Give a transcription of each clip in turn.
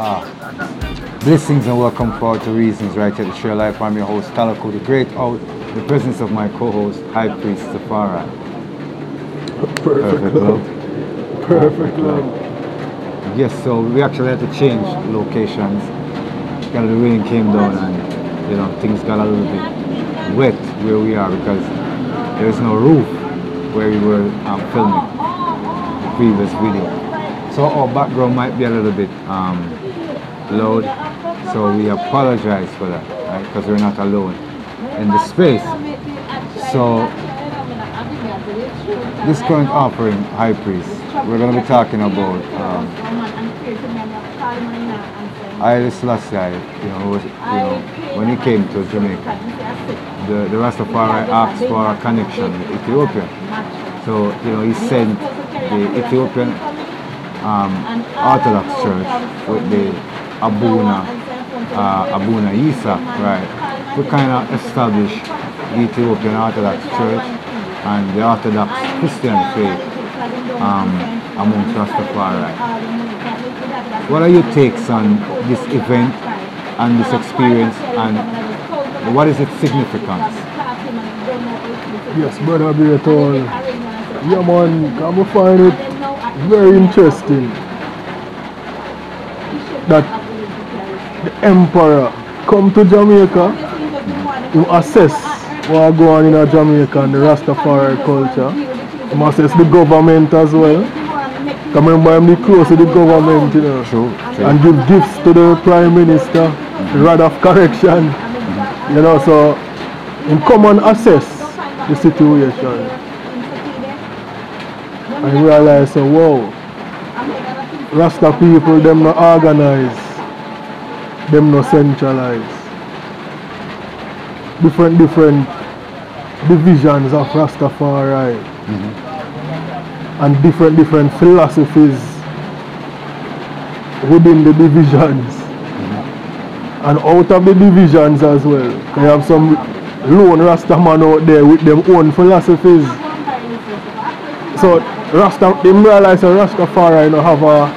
Blessings and welcome for To Reasons right here to share life. I'm your host, Talako, the great out, the presence of my co-host, High Priest Tafari. Perfect love. Perfect love. Yes, so we actually had to change locations. The rain came down and things got a little bit wet where we are because there is no roof where we were filming the previous video. So our background might be a little bit loud, so we apologize for that, right? Because we're not alone in the space. So this current offering, High Priest, we're going to be talking about Haile Selassie, when he came to Jamaica. The Rastafari asked for a connection with Ethiopia. So, he sent the Ethiopian Orthodox Church with the Abuna Yesehaq, right, to kind of establish the Ethiopian Orthodox Church and the Orthodox Christian faith amongst Rastafari. What are your takes on this event and this experience, and what is its significance? Yes, brother Beaton. Yeah man, I find it very interesting that the emperor come to Jamaica to assess what going on in Jamaica and the Rastafari culture. He assess the government as well. Remember, I'm close to the government, True. And give gifts to the Prime Minister, the rod of correction, so in come and assess the situation. And realize, wow, Rasta people, them not organized, them not centralized. Different divisions of Rastafari. And different philosophies within the divisions. And out of the divisions as well. You have some lone Rastaman out there with their own philosophies. So they realize that Rastafari have a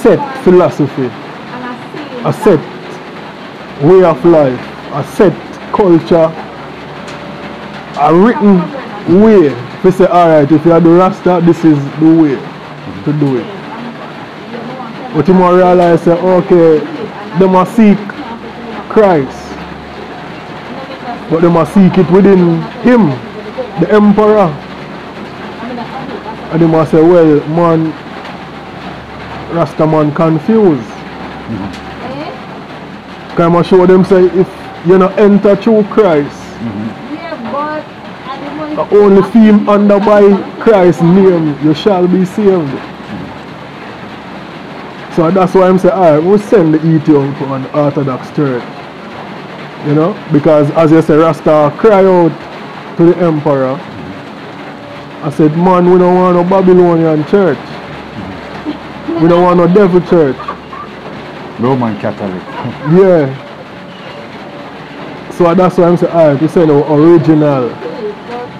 set philosophy, a set way of life, a set culture, a written way. We say, alright, if you are the Rasta, this is the way to do it. But you might realize, okay, they must seek Christ, but they must seek it within Him, the Emperor. And they must say, well, man, Rasta man confused. Can I must show them, say, if you not enter through Christ, only feel under by Christ's name, you shall be saved. So that's why I'm saying, alright, we'll send the Ethiopian Orthodox Church. Because as you say, Rasta cry out to the Emperor. I said, man, we don't want no Babylonian church. We don't want no devil church. Roman Catholic. Yeah. So that's why I'm saying, alright, we send our original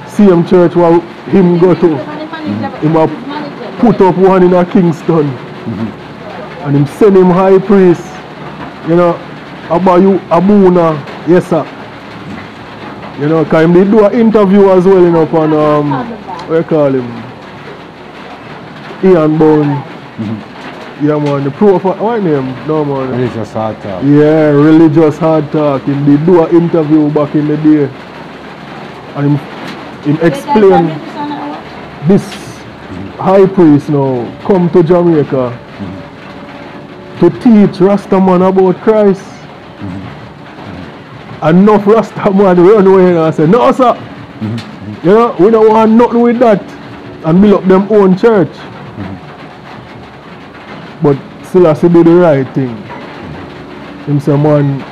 same church where him go to. Him put up one in a Kingston. And him send him High Priest. Abuna Yesehaq. Because him did do an interview as well, on what you call him? Ian Bone. Yeah man, the profile, what name? No man. Religious Hard Talk. Yeah, Religious Hard Talk. Him did do an interview back in the day. And him explain this High Priest now come to Jamaica to teach Rastaman about Christ. And enough Rastaman run away and say, no sir, we don't want nothing with that, and build up them own church. But Selassie do the right thing. Him say, man,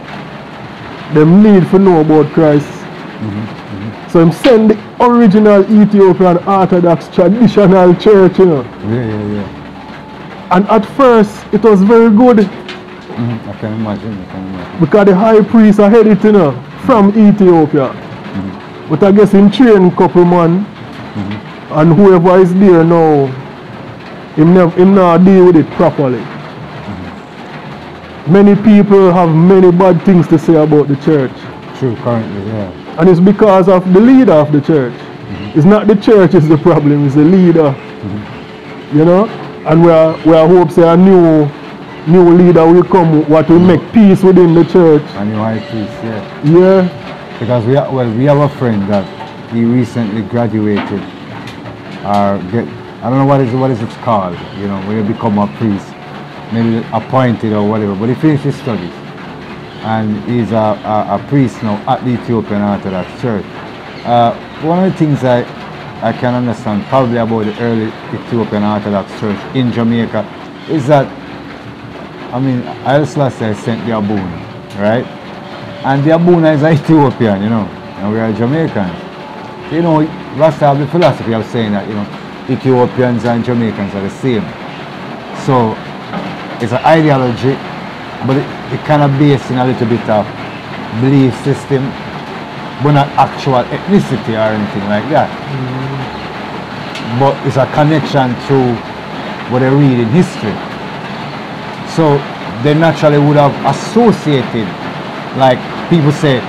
them need to know about Christ. So him send the original Ethiopian Orthodox traditional church, Yeah. And at first, it was very good. I can imagine. Because the High Priest had it, from Ethiopia. But I guess him train a couple man, and whoever is there now, him not deal with it properly. many people have many bad things to say about the church. True, currently, yeah. And it's because of the leader of the church. It's not the church is the problem, it's the leader. You know? And we are hope say a new leader will come what will make peace within the church. A new high priest, yeah. Yeah. Because we have a friend that he recently graduated or I don't know what is it called, you know, when you become a priest, maybe appointed or whatever, but he finished his studies. And he's a priest now at the Ethiopian Orthodox Church. One of the things I can understand probably about the early Ethiopian Orthodox Church in Jamaica is that, I mean, Haile Selassie sent the Abuna, right? And the Abuna is Ethiopian, you know, and we are Jamaicans. You know, Rasta have the philosophy of saying that, you know, Ethiopians and Jamaicans are the same. So it's an ideology, but it kind of based in a little bit of belief system, but not actual ethnicity or anything like that. But it's a connection through what they read in history. So they naturally would have associated, like people say,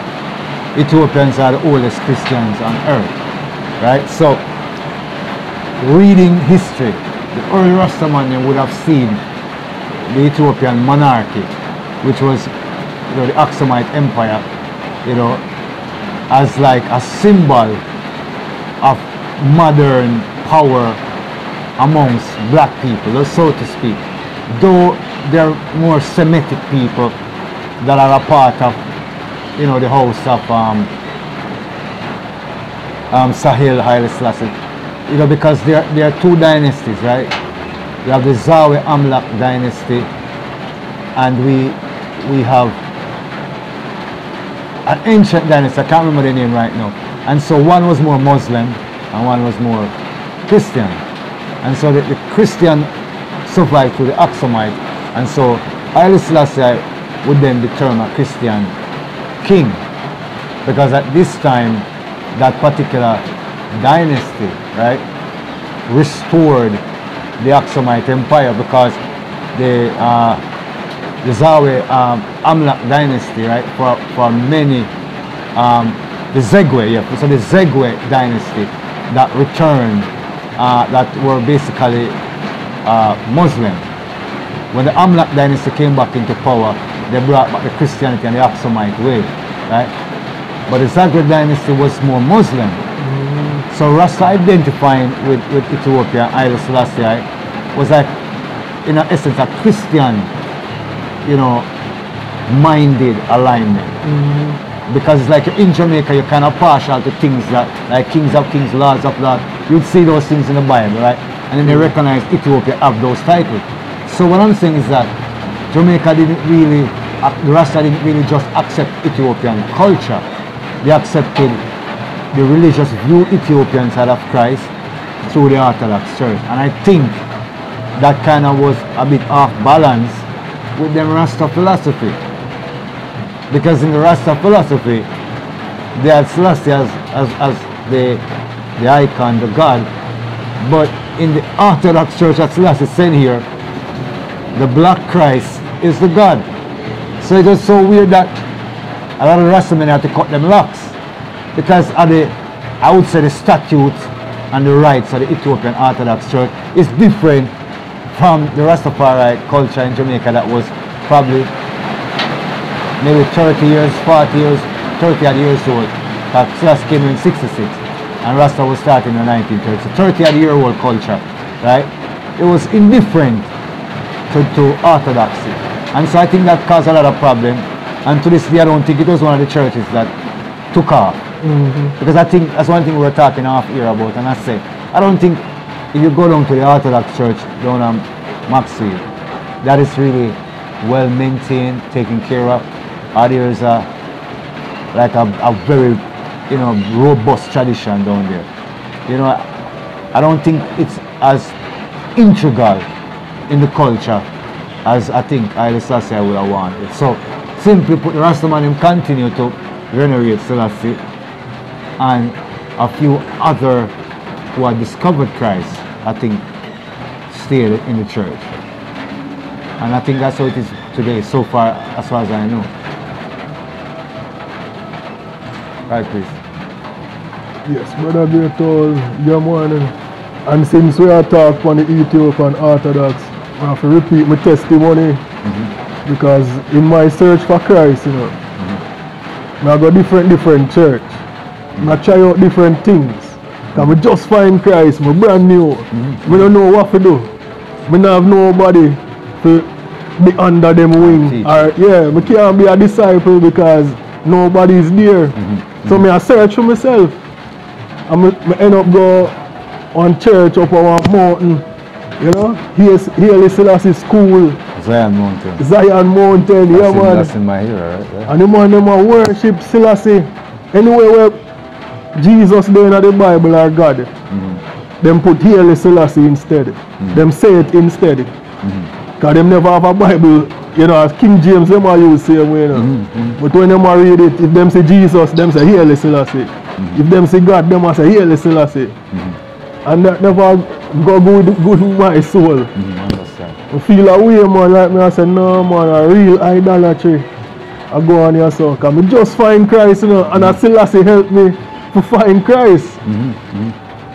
Ethiopians are the oldest Christians on earth, right? So reading history, the early Rastaman would have seen the Ethiopian monarchy, which was, you know, the Aksumite Empire, you know, as like a symbol of modern power amongst black people, so to speak. Though they're more Semitic people that are a part of, you know, the house of Haile Selassie, you know, because there are two dynasties, right? We have the Zawe Amlak dynasty, and we have an ancient dynasty. I can't remember the name right now. And so one was more Muslim and one was more Christian. And so the Christian survived through the Aksumite. And so Haile Selassie would then become a Christian king, because at this time that particular dynasty, right, restored the Aksumite Empire, because the Zawe Amlak dynasty, right, for many, the Zegwe, yeah, so the Zegwe dynasty that returned, that were basically Muslim. When the Amlak dynasty came back into power, they brought back the Christianity and the Aksumite way, right? But the Zagreb dynasty was more Muslim. So Rasta identifying with Ethiopia, Haile Selassie, was like, in essence, a Christian, you know, minded alignment. Because it's like in Jamaica, you're kind of partial to things that, like kings of kings, lords of lords. You'd see those things in the Bible, right? And then they recognize Ethiopia have those titles. So what I'm saying is that Jamaica didn't really, the Rasta didn't really just accept Ethiopian culture. They accepted the religious view Ethiopians had of Christ through the Orthodox Church. And I think that kind of was a bit off balance with the Rasta philosophy. Because in the Rasta philosophy, they had Selassie as the icon, the God. But in the Orthodox Church that Selassie said here, the black Christ is the God. So it was so weird that a lot of Rastamen had to cut them locks, because of the, I would say, the statutes and the rights of the Ethiopian Orthodox Church is different from the Rastafari culture in Jamaica that was probably maybe 30 years, 40 years, 30 odd years old. That Selassie came in 66 and Rasta was starting in the 1930s. So 30 odd year old culture, right? It was indifferent to orthodoxy. And so I think that caused a lot of problem. And to this day, I don't think it was one of the churches that took off. Because I think that's one thing we were talking off here about. And I say, I don't think if you go down to the Orthodox church down on Maxfield, that is really well maintained, taken care of. Or there's like a very, you know, robust tradition down there. You know, I don't think it's as integral in the culture as I think Haile Selassie would have wanted. So simply put, the Rastaman continue to venerate Selassie, and a few other who had discovered Christ, I think, stayed in the church. And I think that's how it is today, so far, as far as I know. Right, please. Yes, brother Great Toll, yeah man. And since we are talking on the Ethiopian Orthodox, I have to repeat my testimony because in my search for Christ, you know, I go different church. I try out different things. Cause I just find Christ, I'm brand new. I don't know what to do. I don't have nobody to be under them wing. Or, yeah, I can't be a disciple because nobody is there. So I search for myself. And I end up go on church up on a mountain. You know, Haile Selassie school. Zion Mountain. Zion Mountain, yeah man. That's in my ear, right? Yeah. And the man them a worship Selassie. Anywhere where Jesus there in the Bible or God, them put Haile Selassie instead. Them say it instead. Because them never have a Bible, you know, as King James them a use same way, you know. But when them a read it, if them say Jesus, them say Haile Selassie. If them say God, them a say Haile Selassie. And that never go good in my soul. I feel a way, man, like me, I say, no, man, a real idolatry. I go on here, so, because I just find Christ, you know, and I Selassie help me to find Christ.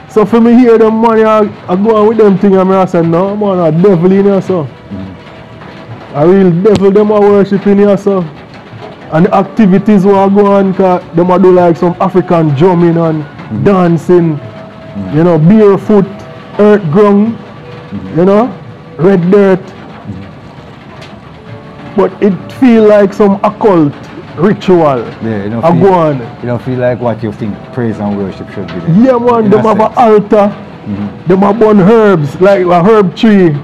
So for me hear them, man, I go on with them thing, and I say, no, man, a devil in here, so. A real devil, them are worshiping here, so. And the activities where I go on, because them are do like some African drumming and dancing, you know, barefoot, earth ground, you know, red dirt. But it feel like some occult ritual. Yeah, you don't I feel, go on. You don't feel like what you think praise and worship should be there. Yeah man, them have an altar, them have burn herbs, like a herb tree.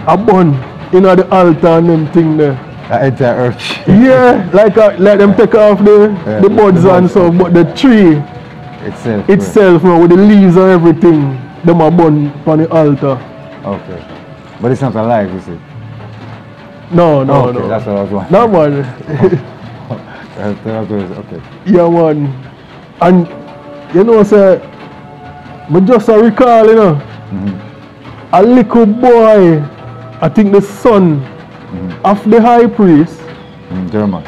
A burn in the altar and them thing there. The entire earth. Yeah, like them take off the buds and so, but the tree itself now, with the leaves and everything, them are burn on the altar. Okay. But it's not alive, is it? No, okay, no. That's what I was wondering. No man. Okay. Yeah man. And you know say, I just recall, you know, a little boy, I think the son of the high priest, German.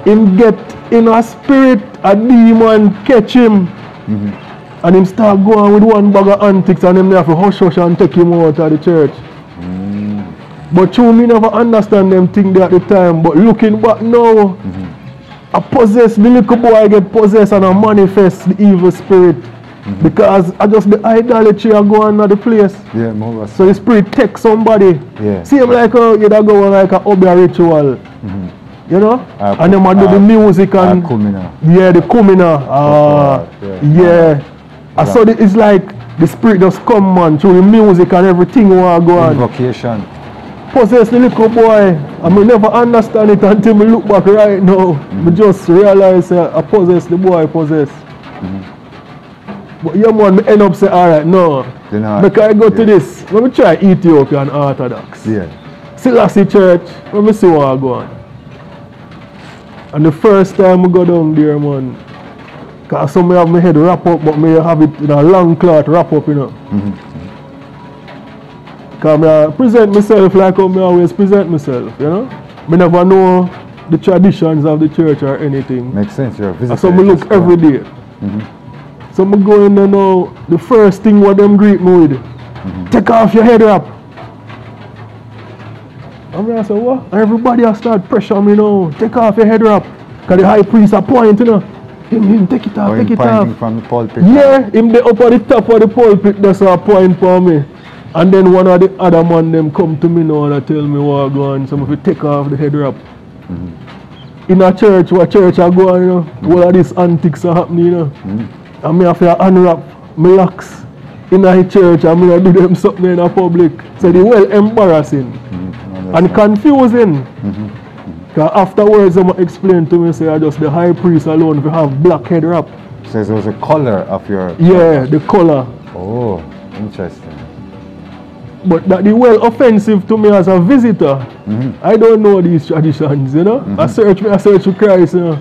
him get in a spirit, a demon catch him, and him start going with one bag of antics, and him have to hush and take him out of the church. But true, me never understand them things at the time, but looking back now, I possess, the little boy get possessed and I manifest the evil spirit. Because I just the idolatry I go on at the place. Yeah, more so the spirit takes somebody. Yeah. See him like you go on like a obia ritual. You know? And them do the music and yeah, the kumina. Yeah. So it's like the spirit just come man through the music and everything will go on. Invocation. Possess the little boy. I may never understand it until me look back right now. I just realize I possess the boy I possess. But yeah man, I end up saying, alright, no. Because I go to this, let me try Ethiopian Orthodox. Selassie Church, let me see what I go on. And the first time I go down there, man, because some have my head wrap up, but me have it in a long cloth wrap up, you know. Because I present myself like how I always present myself, you know. I never know the traditions of the church or anything. Makes sense, you're a visitor. So I look every day. So I go in there now, the first thing what them greet me with, take off your head wrap. And I say, what? And everybody has start pressure me now, take off your head wrap. Because the high priest are pointing, you know. Him take it off, take it off. From the pulpit. Yeah, him the up at the top of the pulpit, that's a point for me. And then one of the other man them come to me now and tell me what I go on. So if you take off the head wrap. In a church, what church I go on, you know, all of these antics are happening, you know. And me have to unwrap my locks in a church and me do them something in a public. So it's well embarrassing and confusing. Because afterwards I explain to me, say I just the high priest alone if you have black head wrap. So it was the color of your... Yeah, the color. Oh, interesting. But that is well offensive to me as a visitor. I don't know these traditions, you know. I search for Christ, you know.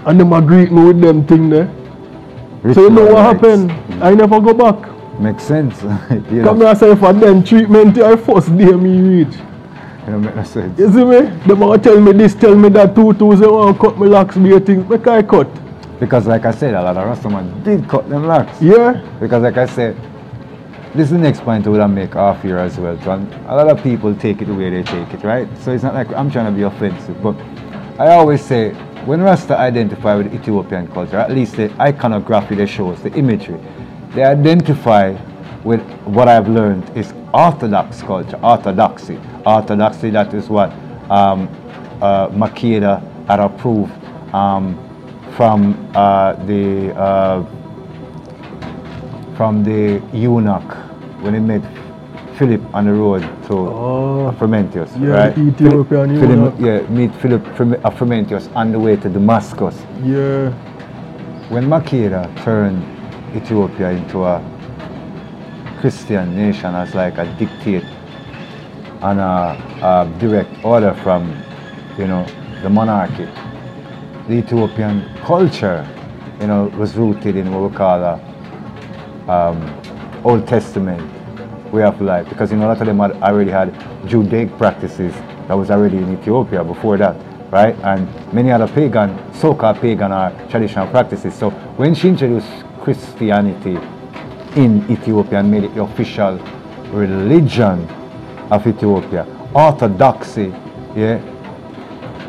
And them greet me with them thing there. So you know what happened? I never go back. Makes sense. Come here, I say for them treatment I first day me reach. don't make no sense. You see me? They might tell me this, tell me that, two, they want to cut my locks, be a thing. Make I cut. Because like I said, a lot of Rastaman did cut them locks. Yeah. Because like I said, this is the next point I would make off here as well. So a lot of people take it the way they take it, right? So it's not like I'm trying to be offensive, but I always say, when Rasta identify with Ethiopian culture, at least the iconography they show us, the imagery, they identify with what I've learned is Orthodox culture, orthodoxy. Orthodoxy, that is what Makeda had approved from the eunuch when he met Philip on the road to Frumentius, yeah, right? The Ethiopian eunuch. Meet Philip Frumentius on the way to Damascus. Yeah. When Makeda turned Ethiopia into a Christian nation as like a dictate and a direct order from, the monarchy, the Ethiopian culture, was rooted in what we call Old Testament way of life, because a lot of them already had Judaic practices that was already in Ethiopia before that, right? And many other pagan, so-called pagan or traditional practices. So when she introduced Christianity in Ethiopia and made it the official religion of Ethiopia, Orthodoxy,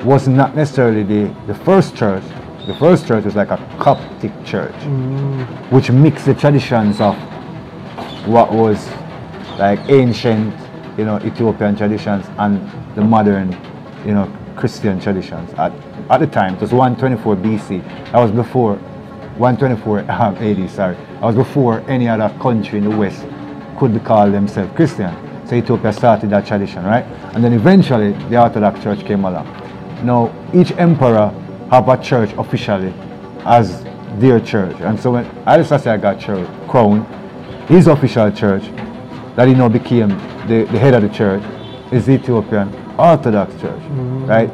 was not necessarily the first church. The first church was like a Coptic church, which mixed the traditions of what was like ancient, Ethiopian traditions and the modern, Christian traditions. At the time, it was 124 BC. That was before 124 AD. Sorry, that was before any other country in the West could be called themselves Christian. So Ethiopia started that tradition, right? And then eventually the Orthodox Church came along. Now each emperor have a church officially as their church, and so when Haile Selassie got crowned, his official church that he now became the head of the church is the Ethiopian Orthodox Church, right?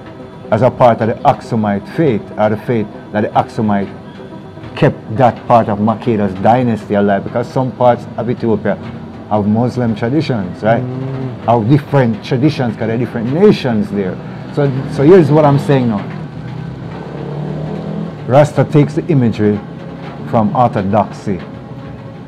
As a part of the Aksumite faith, or the faith that the Aksumite kept that part of Makeda's dynasty alive, because some parts of Ethiopia have Muslim traditions, right? Have different traditions because there are different nations there. So here's what I'm saying now. Rasta takes the imagery from Orthodoxy,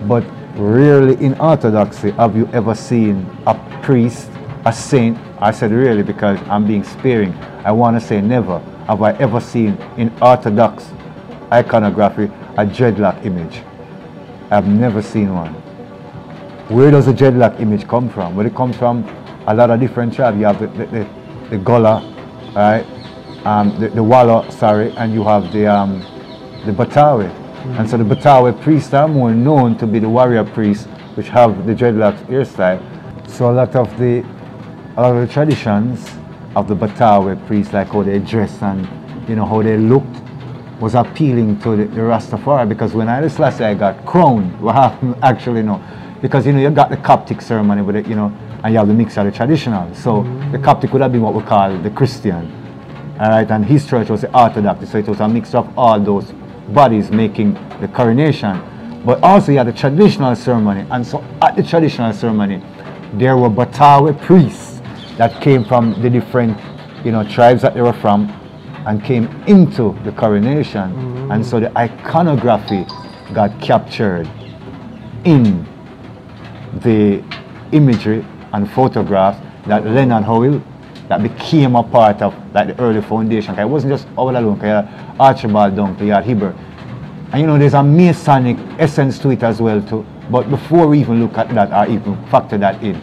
but rarely in Orthodoxy have you ever seen a priest, a saint. I said really because I'm being sparing. I want to say never have I ever seen in Orthodox iconography a dreadlock image. I've never seen one. Where does the dreadlock image come from? Well, it comes from a lot of different tribes. You have the Gullah, right? The Walla, sorry, and you have the Batawe. And so the Batawe priests are more known to be the warrior priests, which have the dreadlocks hairstyle. So a lot of the traditions of the Batawe priests, like how they dressed and how they looked, was appealing to the Rastafari. Because when Haile Selassie got crowned, what happened actually because you got the Coptic ceremony with it, and you have the mix of the traditional. So the Coptic would have been what we call the Christian, all right, and his church was the Orthodox. So it was a mix of all those bodies making the coronation. But also you had the traditional ceremony, and so at the traditional ceremony there were Batawe priests that came from the different tribes that they were from and came into the coronation. And so the iconography got captured in the imagery and photographs that Leonard Howell, that became a part of like the early foundation. It wasn't just all alone, because you had Archibald Dunkley, you had Heber. And there's a Masonic essence to it as well too. But before we even look at that or even factor that in,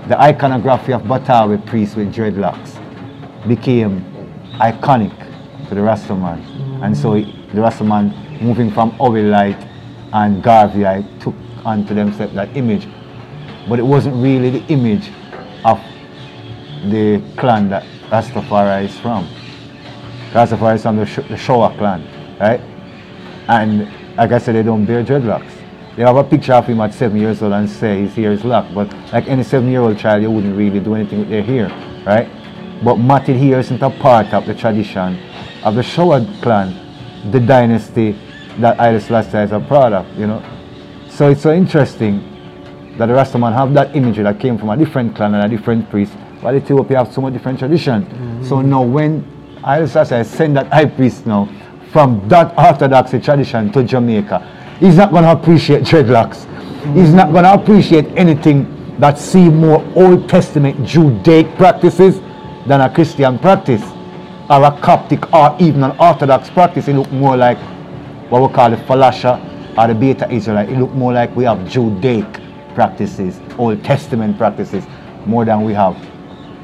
the iconography of Batawe priests with dreadlocks became iconic to the Rastaman. And so the Rastaman, moving from Owlite and Garveyite, took onto themselves that image. But it wasn't really the image of the clan that Rastafari is from. Rastafari is from the Showa clan, right? And like I said, they don't bear dreadlocks. They have a picture of him at 7 years old and say his hair is locked. But like any 7-year-old child, you wouldn't really do anything with their hair, right? But matted hair isn't a part of the tradition of the Showa clan, the dynasty that Haile Selassie is a part of, So it's so interesting that the Rastaman have that imagery that came from a different clan and a different priest, But Ethiopia have so much different tradition. So now when Haile Selassie send that high priest now from that orthodox tradition to Jamaica, he's not going to appreciate dreadlocks. He's not going to appreciate anything that see more Old Testament Judaic practices than a Christian practice, or a Coptic or even an Orthodox practice. It look more like what we call the Falasha or the Beta Israelite. It look more like we have Judaic practices, Old Testament practices, more than we have,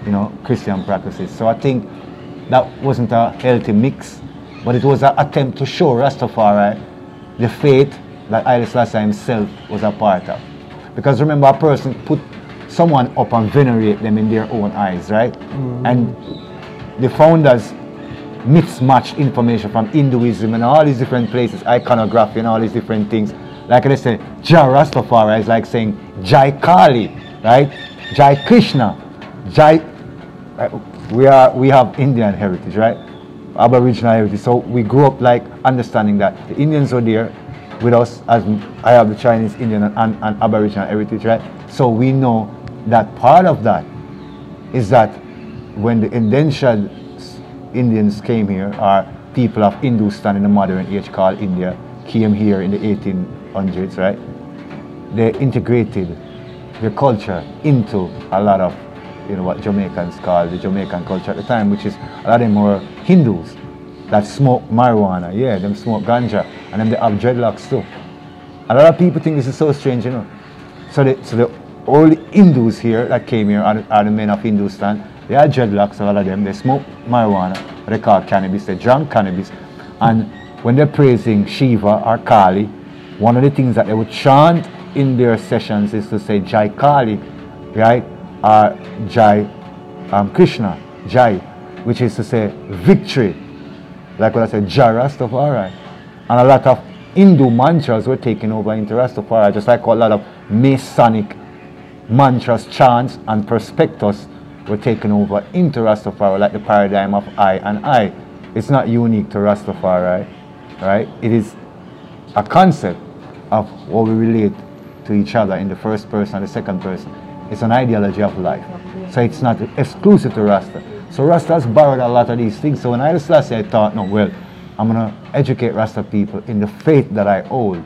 you know, Christian practices. So I think that wasn't a healthy mix, but it was an attempt to show Rastafari the faith that Haile Selassie himself was a part of. Because remember, a person put someone up and venerate them in their own eyes, right? And the founders mix-match information from Hinduism and all these different places, iconography and all these different things. Like they say, Jah Rastafari is like saying Jai Kali, right? Jai Krishna, Jai. We have Indian heritage, right? Aboriginal heritage. So we grew up like understanding that the Indians were there with us, as I have the Chinese, Indian, and Aboriginal heritage, right? So we know that part of that is that when the indentured Indians came here, or people of Hindustan in the modern age called India, came here in the 1800s, right? They integrated their culture into a lot of, you know, what Jamaicans call the Jamaican culture at the time, which is a lot of them were Hindus that smoke marijuana, yeah, them smoke ganja, and then they have dreadlocks too. A lot of people think this is so strange, you know. So the old Hindus here that came here are the men of Hindustan. They are dreadlocks, a lot of them. They smoke marijuana, what they call cannabis. They drank cannabis. And when they're praising Shiva or Kali, one of the things that they would chant in their sessions is to say Jai Kali, right? Or Jai Krishna, Jai, which is to say victory. Like what I said, Jah Rastafari. And a lot of Hindu mantras were taken over into Rastafari, just like a lot of Masonic mantras, chants, and prospectus were taken over into Rastafari, like the paradigm of I and I. It's not unique to Rastafari, right? It is a concept of what we relate to each other in the first person and the second person. It's an ideology of life. So it's not exclusive to Rasta. So Rasta has borrowed a lot of these things. So when Haile Selassie, I thought, no, well, I'm going to educate Rasta people in the faith that I hold.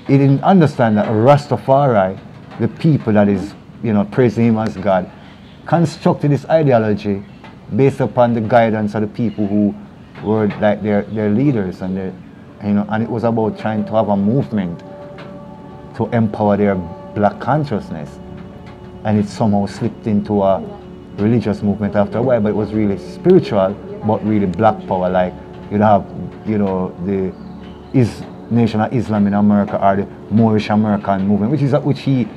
He didn't understand that Rastafari, the people that is, you know, praising him as God, constructed this ideology based upon the guidance of the people who were like their leaders, and their, you know, and it was about trying to have a movement to empower their black consciousness, and it somehow slipped into a religious movement after a while, but it was really spiritual, but really black power. Like you'd have, you know, the Nation of Islam in America, or the Moorish American movement, which he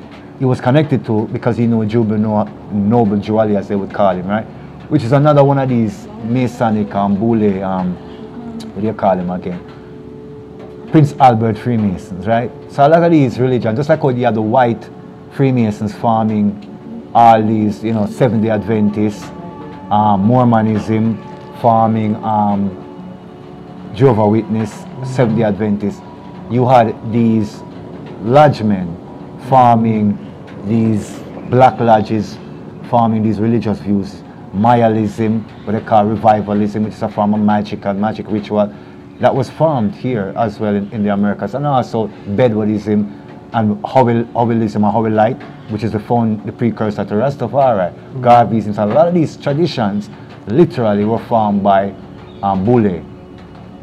was connected to because he knew Noble Juali, as they would call him, right? Which is another one of these Masonic Boule, what do you call him again? Prince Albert Freemasons, right? So a lot of these religions, just like how you have the white Freemasons forming all these, you know, Seventh-day Adventists, Mormonism forming Jehovah's Witness, Seventh-day Adventists. You had these lodgemen forming these black lodges, forming these religious views. Mayalism, what they call revivalism, which is a form of magic and magic ritual, that was formed here as well in the Americas, and also Bedouinism and Howilism or Howilite, which is the precursor to Rastafari, Garveyism. So a lot of these traditions literally were formed by Boule,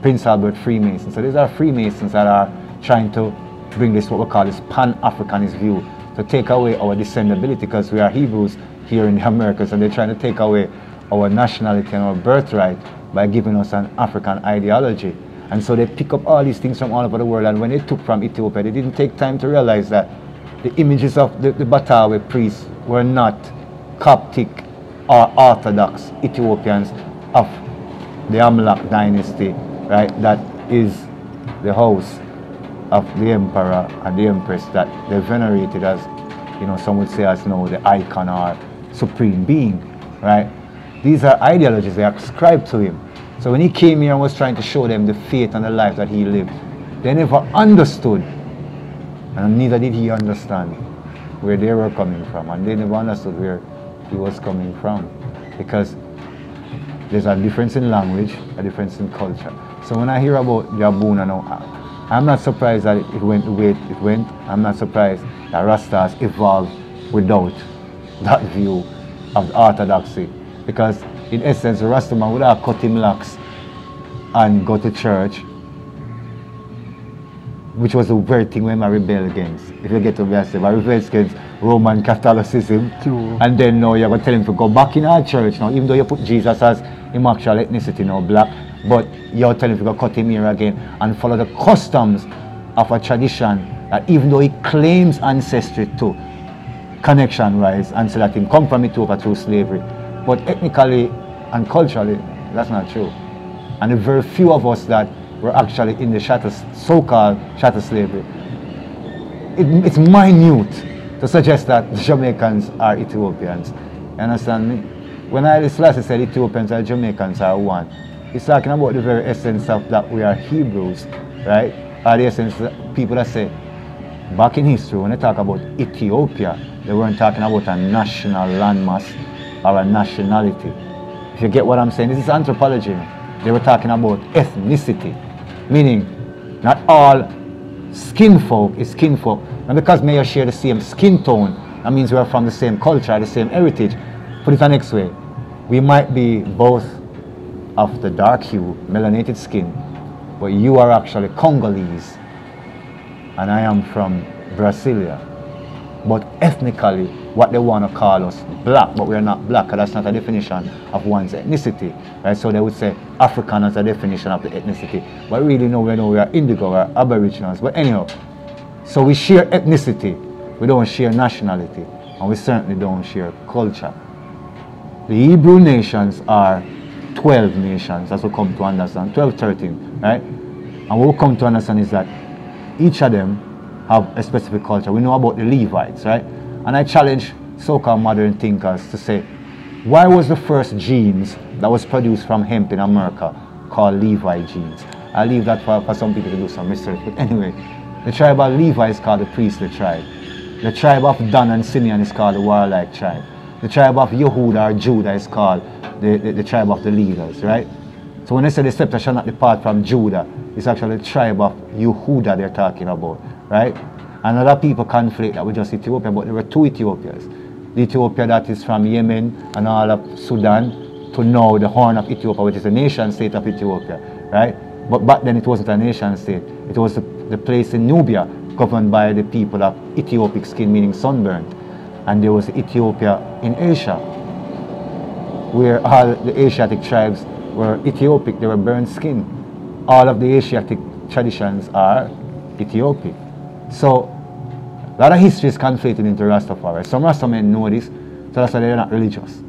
Prince Albert Freemasons. So these are Freemasons that are trying to bring this, what we call this Pan-Africanist view, to take away our descendability, because we are Hebrews here in the Americas, and they're trying to take away our nationality and our birthright by giving us an African ideology. And so they pick up all these things from all over the world, and when they took from Ethiopia, they didn't take time to realize that the images of the Batawe priests were not Coptic or Orthodox Ethiopians of the Amlak dynasty, right? That is the house of the emperor and the empress that they venerated as, you know, some would say as now the icon or supreme being, right? These are ideologies they ascribe to him. So when he came here and was trying to show them the faith and the life that he lived, they never understood, and neither did he understand where they were coming from, and they never understood where he was coming from, because there's a difference in language, a difference in culture. So when I hear about the Abuna now, I'm not surprised that it went the way it went. I'm not surprised that Rastas evolved without that view of the orthodoxy, because in essence, the Rastaman would have cut him locks and go to church, which was the very thing when I rebelled against. If you get to me, I rebelled against Roman Catholicism. True. And then now you're going to tell him to go back in our church now, even though you put Jesus as him actual ethnicity now, black, but you're telling him to go cut him here again and follow the customs of a tradition that even though he claims ancestry to, connection-wise, and so that him come from Ethiopia through slavery, but ethnically and culturally, that's not true. And the very few of us that were actually in the so-called chattel slavery, it's minute to suggest that the Jamaicans are Ethiopians. You understand me? When Haile Selassie said Ethiopians and Jamaicans are one, he's talking about the very essence of that we are Hebrews, right? Or the essence that people that say, back in history, when they talk about Ethiopia, they weren't talking about a national landmass or a nationality. If you get what I'm saying, this is anthropology. They were talking about ethnicity, meaning not all skin folk is skin folk. And because may share the same skin tone, that means we are from the same culture, the same heritage. Put it the next way, we might be both of the dark hue, melanated skin, but you are actually Congolese, and I am from Brasilia. But ethnically, what they want to call us black, but we are not black, because that's not a definition of one's ethnicity, right? So they would say African as a definition of the ethnicity, but really no, we know we are indigo, we are aboriginals. But anyhow, so we share ethnicity, we don't share nationality, and we certainly don't share culture. The Hebrew nations are 12 nations, as we come to understand, 12, 13, right? And what we come to understand is that each of them have a specific culture. We know about the Levites, right? And I challenge so-called modern thinkers to say, why was the first genes that was produced from hemp in America called Levi genes? I leave that for some people to do some research. But anyway, the tribe of Levi is called the priestly tribe. The tribe of Dan and Simeon is called the warlike tribe. The tribe of Yehuda or Judah is called the tribe of the leaders, right? So when they say the scepter shall not depart from Judah, it's actually the tribe of Yehuda they're talking about, right? And other people conflate that with just Ethiopia, but there were two Ethiopias. The Ethiopia that is from Yemen and all of Sudan to now the Horn of Ethiopia, which is a nation state of Ethiopia, right? But back then it wasn't a nation state. It was the place in Nubia governed by the people of Ethiopic skin, meaning sunburned. And there was Ethiopia in Asia, where all the Asiatic tribes were Ethiopic, they were burnt skin. All of the Asiatic traditions are Ethiopic. So, a lot of history is conflated into Rastafari. Some Rastamen know this, so that's why they're not religious.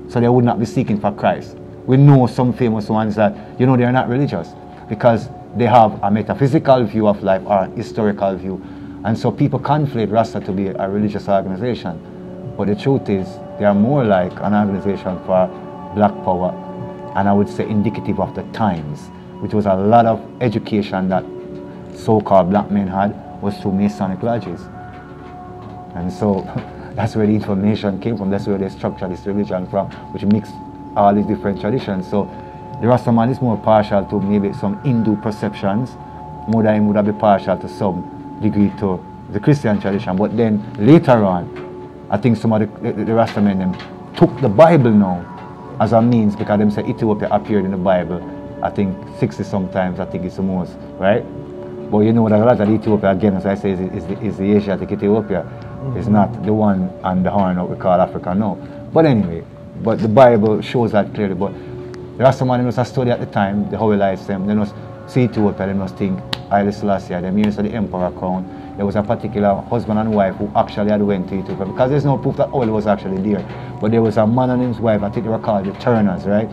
So they would not be seeking for Christ. We know some famous ones that, they're not religious because they have a metaphysical view of life or a historical view. And so people conflate Rasta to be a religious organization. But the truth is, they are more like an organization for black power, and I would say indicative of the times, which was a lot of education that so-called black men had was through Masonic lodges. And so that's where the information came from, that's where they structured this religion from, which mixed all these different traditions. So the Rastaman is more partial to maybe some Hindu perceptions, more than he would have been partial to some degree to the Christian tradition. But then later on, I think some of the Rastamen them took the Bible now as a means, because them say Ethiopia appeared in the Bible, I think 60 sometimes, I think it's the most, right? But you know that a lot of Ethiopia, again, as I say, is the Asiatic Ethiopia. Mm-hmm. It's not the one on the horn what we call Africa now. But anyway, but the Bible shows that clearly. But the Rastaman must have studied at the time, the Holy Lights, they must see Ethiopia, they must think Haile Selassie, them years of the emperor crown. There was a particular husband and wife who actually had went to Ethiopia, because there's no proof that oil was actually there. But there was a man and his wife, I think they were called the Turners, right?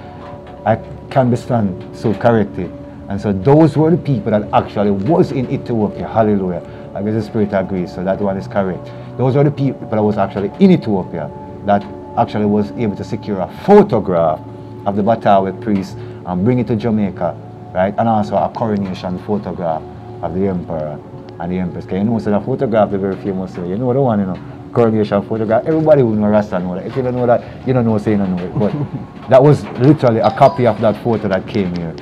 I can be stand so corrected. And so those were the people that actually was in Ethiopia, hallelujah. I guess the Spirit agrees, so that one is correct. Those were the people that was actually in Ethiopia that actually was able to secure a photograph of the Batawe priest and bring it to Jamaica, right? And also a coronation photograph of the emperor and the empress. Because you know, so the photograph is very famous, you know the one, coronation photograph. Everybody who know Rasta know that. If you don't know that, you don't know, say you don't know it. But that was literally a copy of that photo that came here.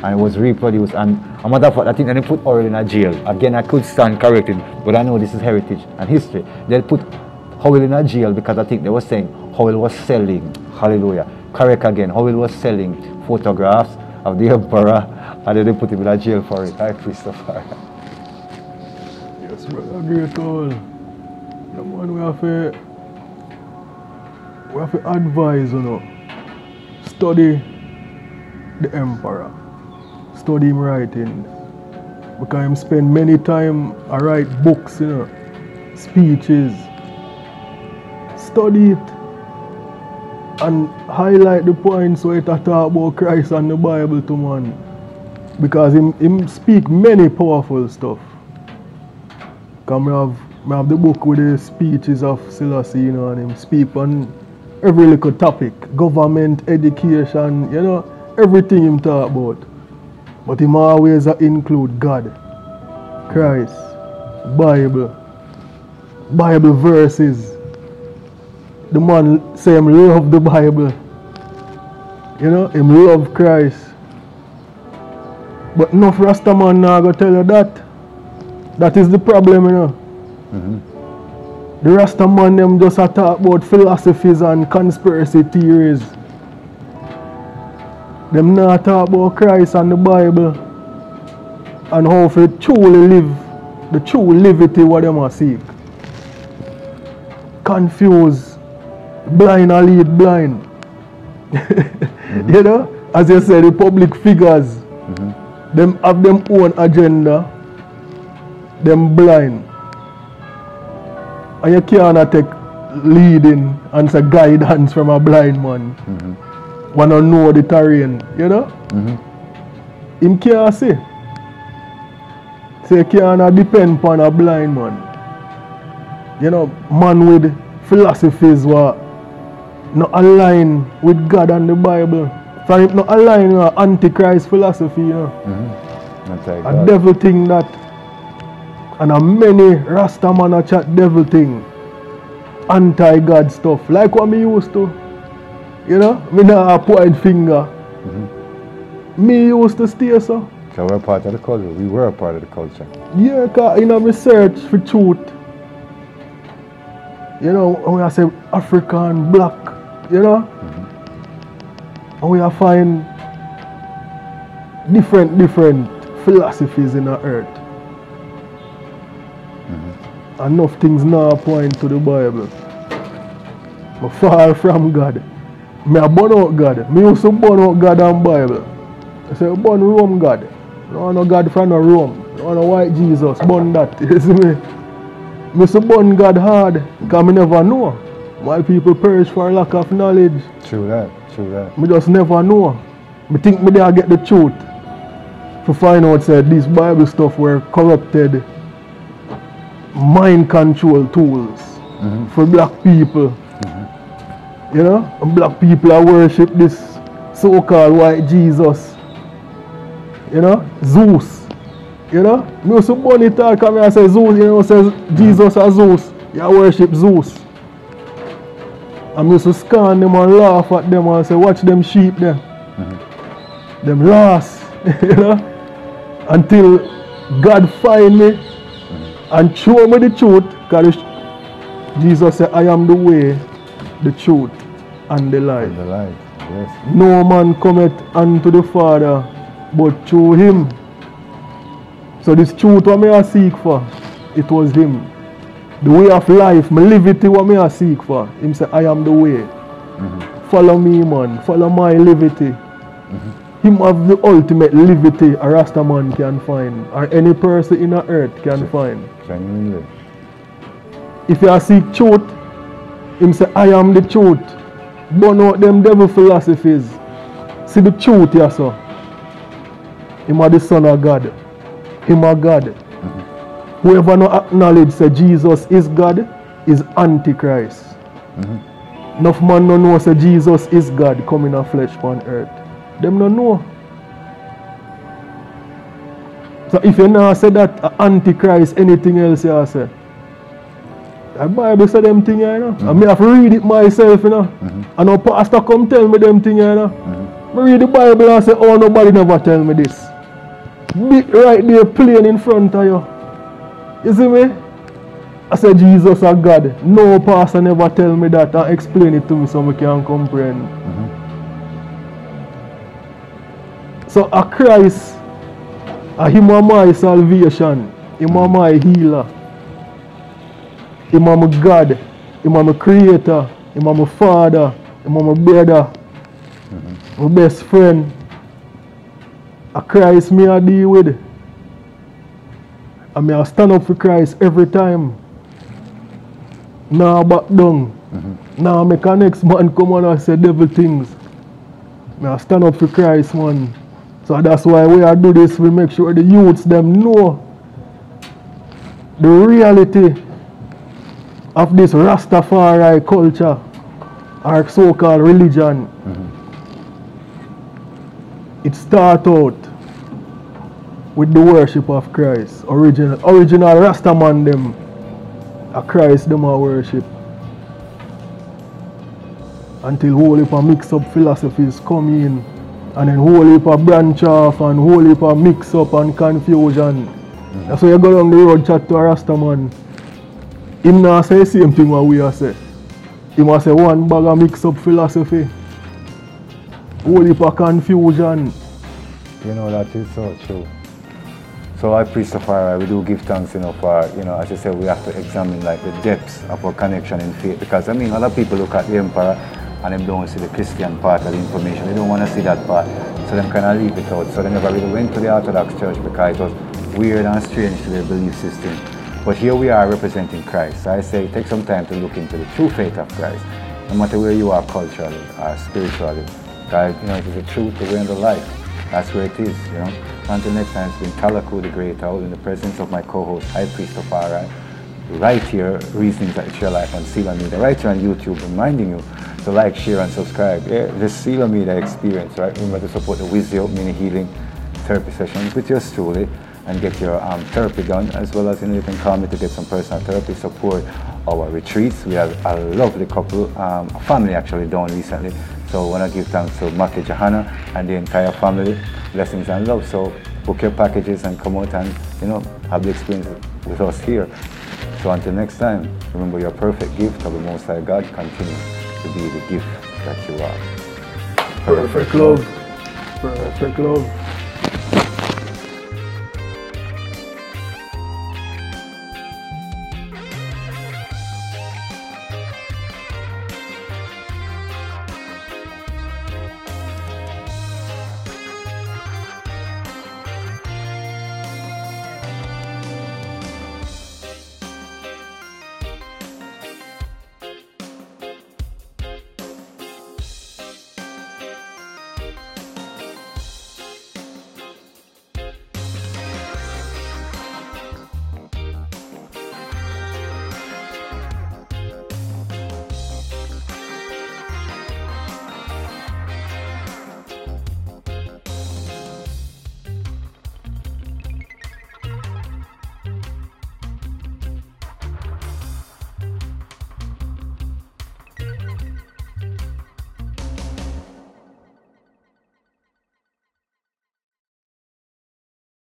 And it was reproduced. And a matter of fact, I think they put Howell in a jail. Again, I could stand corrected, but I know this is heritage and history. They put Howell in a jail because I think they were saying Howell was selling, hallelujah, correct again, Howell was selling photographs of the emperor, and then they put him in a jail for it. Hi, Christopher. Yes, brother, great all. The man, we have to advise, you know, study the emperor, study him writing, because him spend many time I write books, you know, speeches. Study it and highlight the points where it talk about Christ and the Bible to man, because him speak many powerful stuff. Come have the book with the speeches of Selassie, you know, and him speak on every little topic, government, education, you know, everything him talk about. But him always include God, Christ, Bible verses. The man say him love the Bible, you know, him love Christ. But enough Rasta man now go tell you that. That is the problem, you know. The Rasta man them just talk about philosophies and conspiracy theories. Them not talk about Christ and the Bible and how to truly live the true liberty what them are seek. Confused. Blind and lead blind. You know, as you said, the public figures, them have them own agenda, them blind. And you cannot take leading and say guidance from a blind man. Wanna know the terrain, you know? Him can't see. So you cannot depend upon a blind man. You know, man with philosophies what not align with God and the Bible. For it not align with antichrist philosophy, you know. Like a devil thing that, and a many Rasta man a chat devil thing, anti-God stuff, like what me used to. You know, me not point finger. Me used to stay so. So we're part of the culture. We were a part of the culture. Yeah, cause in a research for truth. You know, when I say African, black, you know, and we find different philosophies in the earth. Enough things now point to the Bible. But far from God. Me a burn out God. Me used to burn out God and Bible. I say burn Rome God. No God from no Rome. No white Jesus. Burn that. You see me? Me used to burn God hard. Because me never know. Why people perish for lack of knowledge. True that. Me just never know. Me think me there get the truth. To find out that these Bible stuff were corrupted mind control tools for black people. You know? And black people are worship this so-called white Jesus. You know? Zeus. You know? Me used to burn it all because I say Zeus, you know, says Jesus as Zeus. You worship Zeus. I used to scan them and laugh at them and say, watch them sheep there. Them lost. You know? Until God find me and show me the truth. Because Jesus said, I am the way, the truth, and the life. Yes. No man cometh unto the Father but through him. So this truth what I seek for, it was him. The way of life, my liberty what I seek for. Him say, I am the way. Follow me, man. Follow my liberty. Him have the ultimate liberty a Rasta man can find, or any person in the earth can find. Genuinely. If you seek truth, him say, I am the truth. Burn out them devil philosophies. See the truth here, so. Him are the Son of God. Him are God. Whoever no acknowledge say Jesus is God is Antichrist. Enough man no know say Jesus is God coming in flesh on earth. Them no know. So if you now say that Antichrist, anything else you say, The Bible say them things, you know. And me have to read it myself, you know. And no pastor come tell me them things, you know. I read the Bible and say, oh, nobody never tell me this. Big right there plain in front of you. You see me? I said, Jesus or God. No pastor never tell me that and explain it to me so I can comprehend. So a Christ, a him are my salvation, him are my healer, him are my God, him are my creator, him are my father, him are my brother, my best friend. A Christ me I deal with. And me I stand up for Christ every time. Now back down. Now make a next man come on and say devil things. Me I stand up for Christ, man. So that's why we are do this, we make sure the youths them know the reality of this Rastafari culture, our so-called religion. It starts out with the worship of Christ. Original Rastaman them, a Christ them a worship. Until whole heap of mix up philosophies come in. And then whole heap of branch off and whole heap of mix up and confusion. That's why you go down the road chat to a Rastaman. Him not say the same thing what we are say. He must say one bag of mix up philosophy. Whole heap of confusion. You know, that is so true. So I preach Tafari, we do give thanks, you know, for, you know, as you said, we have to examine like the depths of our connection in faith. Because I mean, other people look at the emperor and they don't see the Christian part of the information. They don't want to see that part. So they kind of leave it out. So they never really went to the Orthodox Church because it was weird and strange to their belief system. But here we are representing Christ. So I say take some time to look into the true faith of Christ. No matter where you are culturally or spiritually. God, you know, it is the truth, the way, and the life. That's where it is, you know. Until next time, it's been Talaku the Great Owl in the presence of my co-host, High Priest Tafari, right here, Reasonings That Share Life on Selah Media, right here on YouTube, reminding you to like, share, and subscribe. Yeah, this Selah Media experience, right? Remember to support the Wisdom Mini Healing Therapy sessions with yours truly and get your therapy done, as well as, you know, you can call me to get some personal therapy support. Our retreats, we have a lovely couple, a family actually done recently. So I want to give thanks to Maki Johanna and the entire family. Blessings and love. So book your packages and come out and, you know, have the experience with us here. So until next time, remember your perfect gift of the Most High God. Continue to be the gift that you are. Perfect love. Perfect love.